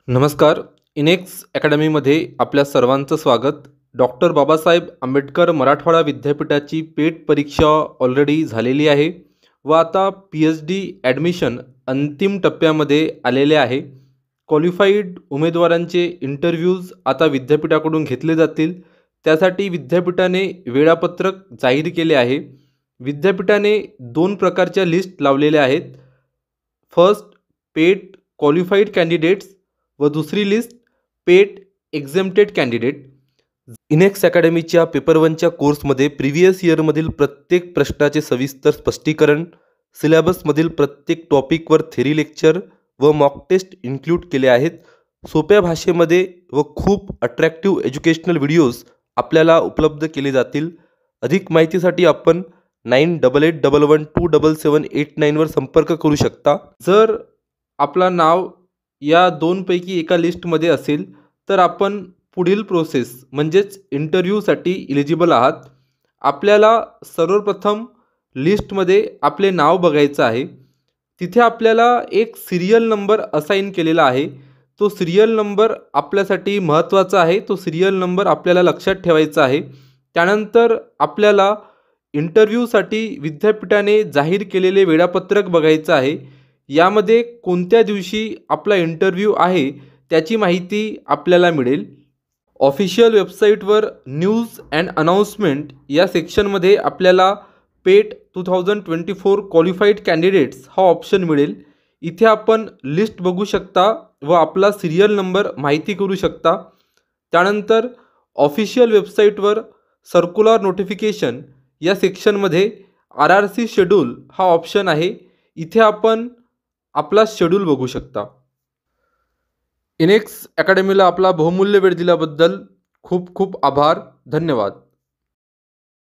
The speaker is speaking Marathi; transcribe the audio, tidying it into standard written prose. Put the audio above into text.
नमस्कार. इनेक्स अकॅडमीमध्ये आपल्या सर्वांचं स्वागत. डॉक्टर बाबासाहेब आंबेडकर मराठवाडा विद्यापीठाची पेट परीक्षा ऑलरेडी झालेली आहे व आता PhD ॲडमिशन अंतिम टप्प्यामध्ये आलेले आहे. क्वालिफाईड उमेदवारांचे इंटरव्ह्यूज आता विद्यापीठाकडून घेतले जातील. त्यासाठी विद्यापीठाने वेळापत्रक जाहीर केले आहे. विद्यापीठाने 2 प्रकारच्या लिस्ट लावलेल्या आहेत. फर्स्ट, पेट क्वालिफाईड कॅन्डिडेट्स व दुसरी लिस्ट पेट एक्झेम्प्टेड कॅन्डिडेट. इनेक्स अकॅडमीच्या पेपर 1च्या कोर्समध्ये प्रिव्हियस इयरमधील प्रत्येक प्रश्नाचे सविस्तर स्पष्टीकरण, सिलेबसमधील प्रत्येक टॉपिकवर थेरी लेक्चर व मॉक टेस्ट इन्क्लूड केले आहेत. सोप्या भाषेमध्ये व खूप अट्रॅक्टिव्ह एज्युकेशनल व्हिडिओज आपल्याला उपलब्ध केले जातील. अधिक माहितीसाठी आपण 9881127789 वर संपर्क करू शकता. जर आपला नाव या 2 पैकी एका लिस्टमध्ये असेल तर आपण पुढील प्रोसेस म्हणजेच इंटरव्ह्यूसाठी इलिजिबल आहात. आपल्याला सर्वप्रथम लिस्टमध्ये आपले नाव बघायचं आहे. तिथे आपल्याला एक सिरियल नंबर असाइन केलेला आहे. तो सिरियल नंबर आपल्यासाठी महत्त्वाचा आहे. तो सिरियल नंबर आपल्याला लक्षात ठेवायचा आहे. त्यानंतर आपल्याला इंटरव्ह्यूसाठी विद्यापीठाने जाहीर केलेले वेळापत्रक बघायचं आहे. यामध्ये कोणत्या दिवशी आपला इंटरव्ह्यू आहे त्याची माहिती आपल्याला मिळेल. ऑफिशियल वेबसाईटवर न्यूज अँड अनाउन्समेंट या सेक्शनमध्ये आपल्याला पेट 2024 क्वालिफाईड कॅन्डिडेट्स हा ऑप्शन मिळेल. इथे आपण लिस्ट बघू शकता व आपला सिरियल नंबर माहिती करू शकता. त्यानंतर ऑफिशियल वेबसाईटवर सर्क्युलर नोटिफिकेशन या सेक्शनमध्ये RRC शेड्यूल हा ऑप्शन आहे. इथे आपण आपला शेड्यूल बघू शकता. इनेक्स अकॅडमीला आपला बहुमूल्य वेळ दिल्याबद्दल खूप खूप आभार. धन्यवाद.